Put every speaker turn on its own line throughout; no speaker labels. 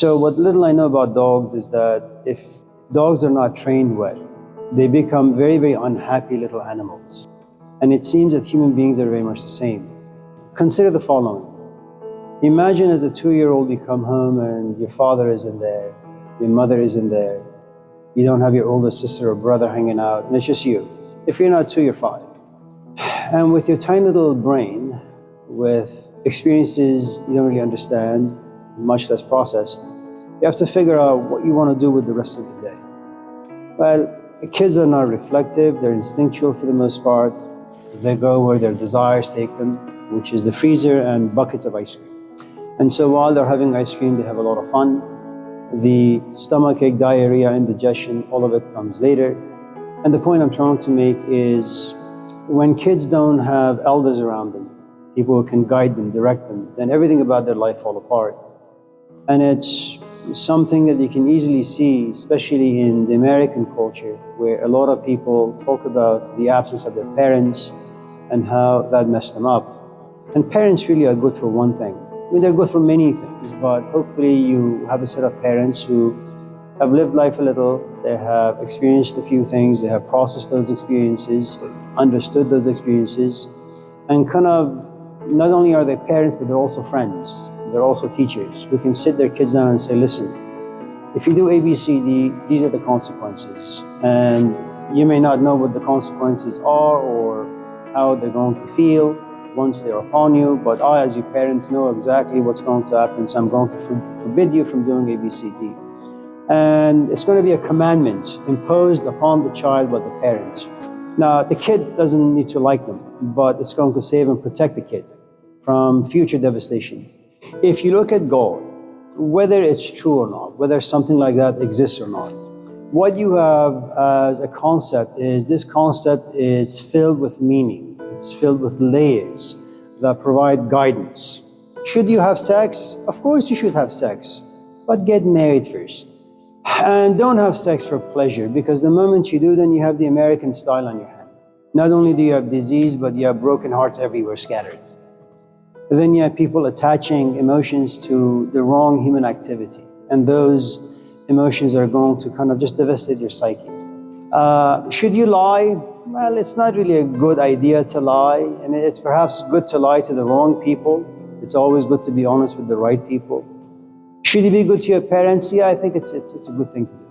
So what little I know about dogs is that if dogs are not trained well, they become very, very unhappy little animals. And it seems that human beings are very much the same. Consider the following. Imagine as a 2-year-old you come home and your father isn't there, your mother isn't there, you don't have your older sister or brother hanging out, and it's just you. If you're not 2, you're 5. And with your tiny little brain, with experiences you don't really understand, much less processed, you have to figure out what you want to do with the rest of the day. Well, kids are not reflective, they're instinctual for the most part. They go where their desires take them, which is the freezer and buckets of ice cream. And so while they're having ice cream, they have a lot of fun. The stomachache, diarrhea, indigestion, all of it comes later. And the point I'm trying to make is when kids don't have elders around them, people who can guide them, direct them, then everything about their life falls apart. And it's something that you can easily see, especially in the American culture, where a lot of people talk about the absence of their parents and how that messed them up. And parents really are good for one thing. I mean, they're good for many things, but hopefully you have a set of parents who have lived life a little, they have experienced a few things, they have processed those experiences, understood those experiences, and kind of, not only are they parents, but they're also friends. They're also teachers who can sit their kids down and say, listen, if you do A, B, C, D, these are the consequences. And you may not know what the consequences are or how they're going to feel once they're upon you, but I, as your parents, know exactly what's going to happen, so I'm going to forbid you from doing A, B, C, D. And it's going to be a commandment imposed upon the child by the parent. Now, the kid doesn't need to like them, but it's going to save and protect the kid from future devastation. If you look at God, whether it's true or not, whether something like that exists or not, what you have as a concept is this concept is filled with meaning. It's filled with layers that provide guidance. Should you have sex? Of course you should have sex, but get married first. And don't have sex for pleasure, because the moment you do, then you have the American style on your hand. Not only do you have disease, but you have broken hearts everywhere scattered. Then you have people attaching emotions to the wrong human activity. And those emotions are going to kind of just devastate your psyche. Should you lie? Well, it's not really a good idea to lie. And it's perhaps good to lie to the wrong people. It's always good to be honest with the right people. Should you be good to your parents? Yeah, I think it's a good thing to do.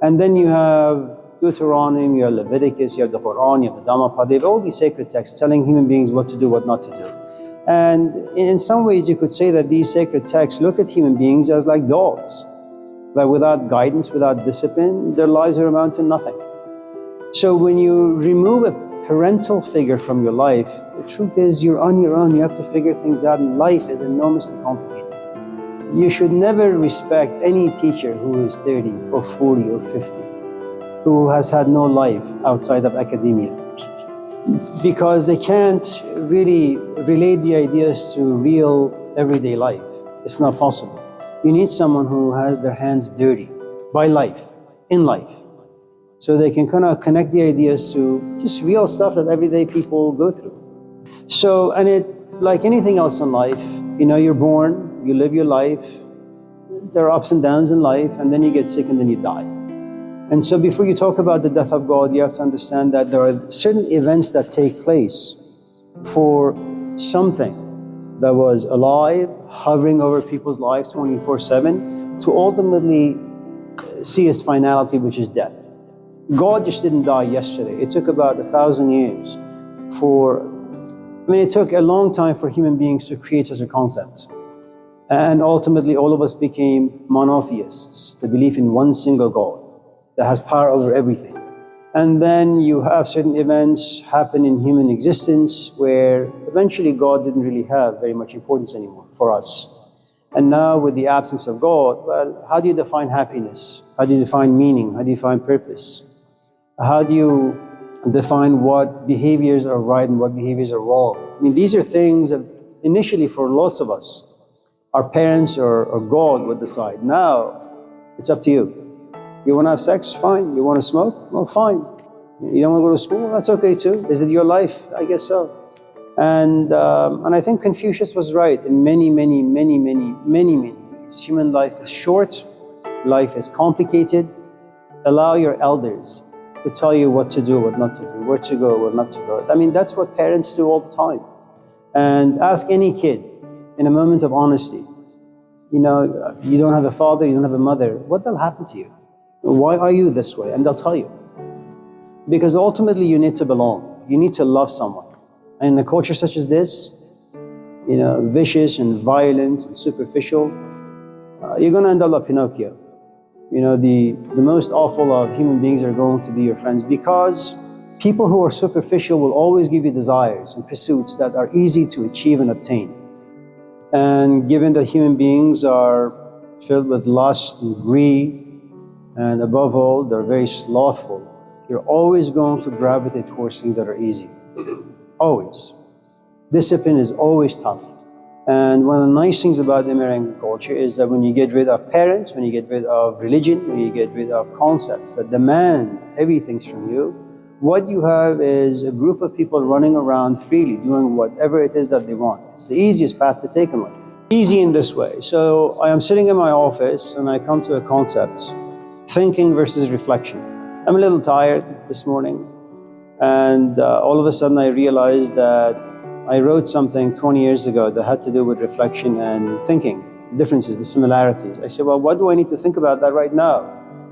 And then you have Deuteronomy, you have Leviticus, you have the Quran, you have the Dhammapada. They have all these sacred texts telling human beings what to do, what not to do. And in some ways, you could say that these sacred texts look at human beings as like dogs, that without guidance, without discipline, their lives are amount to nothing. So when you remove a parental figure from your life, the truth is you're on your own. You have to figure things out, and life is enormously complicated. You should never respect any teacher who is 30 or 40 or 50, who has had no life outside of academia, because they can't really relate the ideas to real everyday life. It's not possible. You need someone who has their hands dirty by life, in life, so they can kind of connect the ideas to just real stuff that everyday people go through. So, and it, like anything else in life, you know, you're born, you live your life, there are ups and downs in life, and then you get sick and then you die. And so before you talk about the death of God, you have to understand that there are certain events that take place for something that was alive, hovering over people's lives 24/7, to ultimately see its finality, which is death. God just didn't die yesterday. It took about 1,000 years it took a long time for human beings to create such a concept. And ultimately, all of us became monotheists, the belief in one single God that has power over everything. And then you have certain events happen in human existence where eventually God didn't really have very much importance anymore for us. And now with the absence of God, well, how do you define happiness? How do you define meaning? How do you define purpose? How do you define what behaviors are right and what behaviors are wrong? I mean, these are things that initially for lots of us, our parents or God would decide. Now, it's up to you. You want to have sex? Fine. You want to smoke? Well, fine. You don't want to go to school? That's okay too. Is it your life? I guess so. And I think Confucius was right in many ways. beings. Human life is short, life is complicated. Allow your elders to tell you what to do, what not to do, where to go, where not to go. I mean, that's what parents do all the time. And ask any kid in a moment of honesty, you know, you don't have a father, you don't have a mother, what will happen to you? Why are you this way? And they'll tell you. Because ultimately you need to belong. You need to love someone. And in a culture such as this, you know, vicious and violent and superficial, you're going to end up like Pinocchio. You know, the most awful of human beings are going to be your friends, because people who are superficial will always give you desires and pursuits that are easy to achieve and obtain. And given that human beings are filled with lust and greed, and above all, they're very slothful, you're always going to gravitate towards things that are easy. Always. Discipline is always tough. And one of the nice things about the American culture is that when you get rid of parents, when you get rid of religion, when you get rid of concepts that demand heavy things from you, what you have is a group of people running around freely, doing whatever it is that they want. It's the easiest path to take in life. Easy in this way. So I am sitting in my office and I come to a concept, thinking versus reflection. I'm a little tired this morning, and all of a sudden I realized that I wrote something 20 years ago that had to do with reflection and thinking, the differences, the similarities. I said, well, what do I need to think about that right now?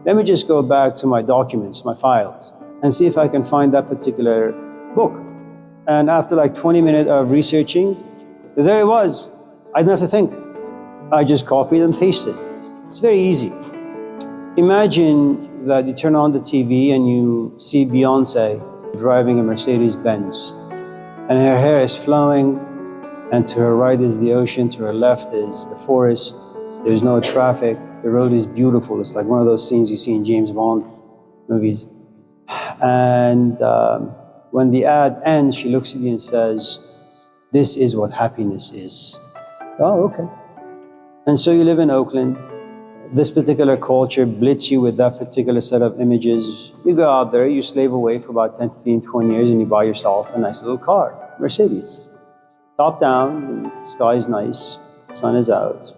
Let me just go back to my documents, my files, and see if I can find that particular book. And after like 20 minutes of researching, there it was. I didn't have to think. I just copied and pasted. It's very easy. Imagine that you turn on the TV and you see Beyonce driving a Mercedes-Benz, and her hair is flowing, and to her right is the ocean, to her left is the forest. There's no traffic. The road is beautiful. It's like one of those scenes you see in James Bond movies. And when the ad ends, she looks at you and says, "This is what happiness is." Oh, okay. And so you live in Oakland. This particular culture blitz you with that particular set of images. You go out there, you slave away for about 10, 15, 20 years, and you buy yourself a nice little car, Mercedes. Top down, the sky is nice, sun is out.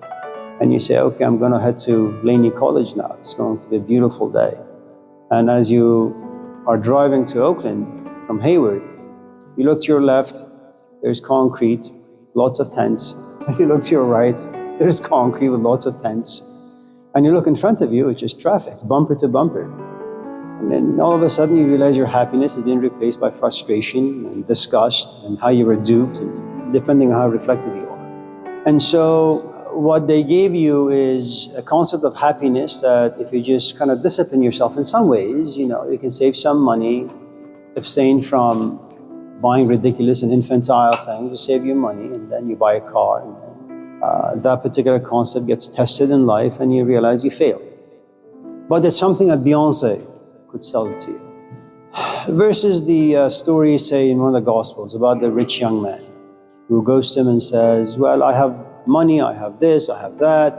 And you say, okay, I'm going to head to Blaney College now. It's going to be a beautiful day. And as you are driving to Oakland from Hayward, you look to your left, there's concrete, lots of tents. You look to your right, there's concrete with lots of tents. And you look in front of you, it's just traffic, bumper to bumper. And then all of a sudden you realize your happiness has been replaced by frustration and disgust and how you were duped, and depending on how reflective you are. And so what they gave you is a concept of happiness that if you just kind of discipline yourself in some ways, you know, you can save some money, abstain from buying ridiculous and infantile things, you save your money, and then you buy a car. And that particular concept gets tested in life and you realize you failed. But it's something that Beyonce could sell it to you. Versus the story, say, in one of the Gospels about the rich young man who goes to him and says, well, I have money, I have this, I have that,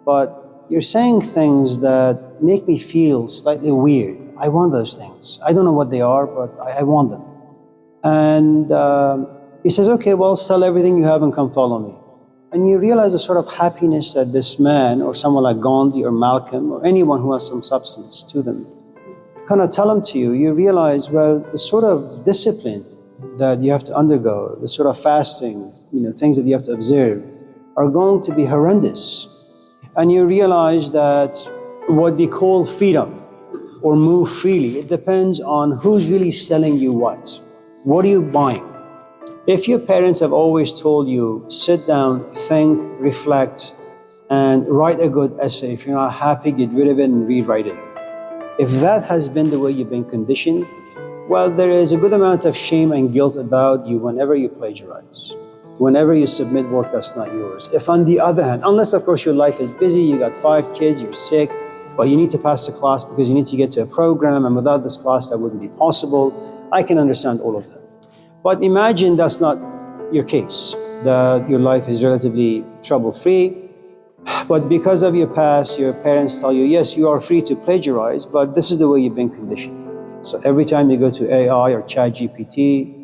but you're saying things that make me feel slightly weird. I want those things. I don't know what they are, but I want them. And he says, okay, well, sell everything you have and come follow me. And you realize the sort of happiness that this man, or someone like Gandhi or Malcolm, or anyone who has some substance to them, kind of tell them to you. You realize, well, the sort of discipline that you have to undergo, the sort of fasting, you know, things that you have to observe, are going to be horrendous. And you realize that what we call freedom, or move freely, it depends on who's really selling you what. What are you buying? If your parents have always told you, sit down, think, reflect, and write a good essay. If you're not happy, get rid of it and rewrite it. If that has been the way you've been conditioned, well, there is a good amount of shame and guilt about you whenever you plagiarize, whenever you submit work that's not yours. If on the other hand, unless of course your life is busy, you got 5 kids, you're sick, but you need to pass the class because you need to get to a program, and without this class that wouldn't be possible, I can understand all of that. But imagine that's not your case, that your life is relatively trouble-free, but because of your past, your parents tell you, yes, you are free to plagiarize, but this is the way you've been conditioned. So every time you go to AI or ChatGPT,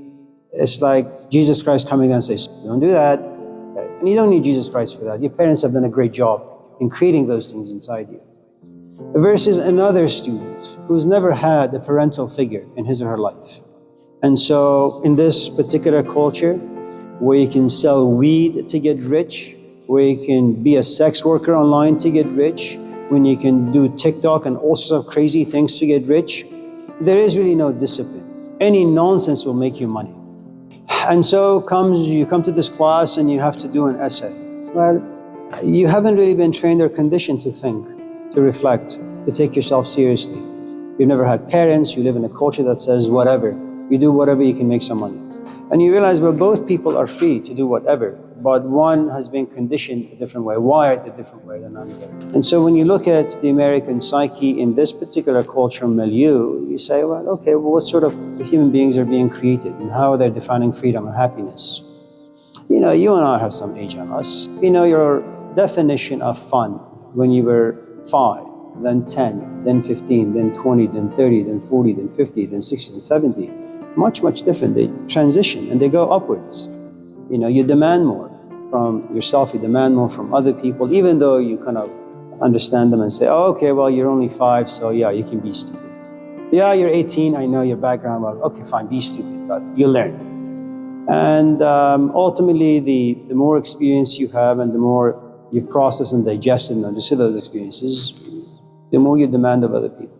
it's like Jesus Christ coming and says, don't do that. And you don't need Jesus Christ for that. Your parents have done a great job in creating those things inside you. Versus another student who's never had a parental figure in his or her life. And so in this particular culture, where you can sell weed to get rich, where you can be a sex worker online to get rich, when you can do TikTok and all sorts of crazy things to get rich, there is really no discipline. Any nonsense will make you money. And so you come to this class and you have to do an essay. Well, you haven't really been trained or conditioned to think, to reflect, to take yourself seriously. You've never had parents, you live in a culture that says whatever. You do whatever, you can make some money. And you realize, well, both people are free to do whatever, but one has been conditioned a different way, wired a different way than another. And so when you look at the American psyche in this particular cultural milieu, you say, well, okay, well, what sort of human beings are being created and how they're defining freedom and happiness? You know, you and I have some age on us. You know, your definition of fun when you were 5, then 10, then 15, then 20, then 30, then 40, then 50, then 60, then 70. Much, much different. They transition and they go upwards. You know, you demand more from yourself, you demand more from other people, even though you kind of understand them and say, oh, okay, well, you're only 5, so yeah, you can be stupid. Yeah, you're 18, I know your background, well, okay, fine, be stupid, but you'll learn. And ultimately, the more experience you have and the more you process and digest and understand those experiences, the more you demand of other people.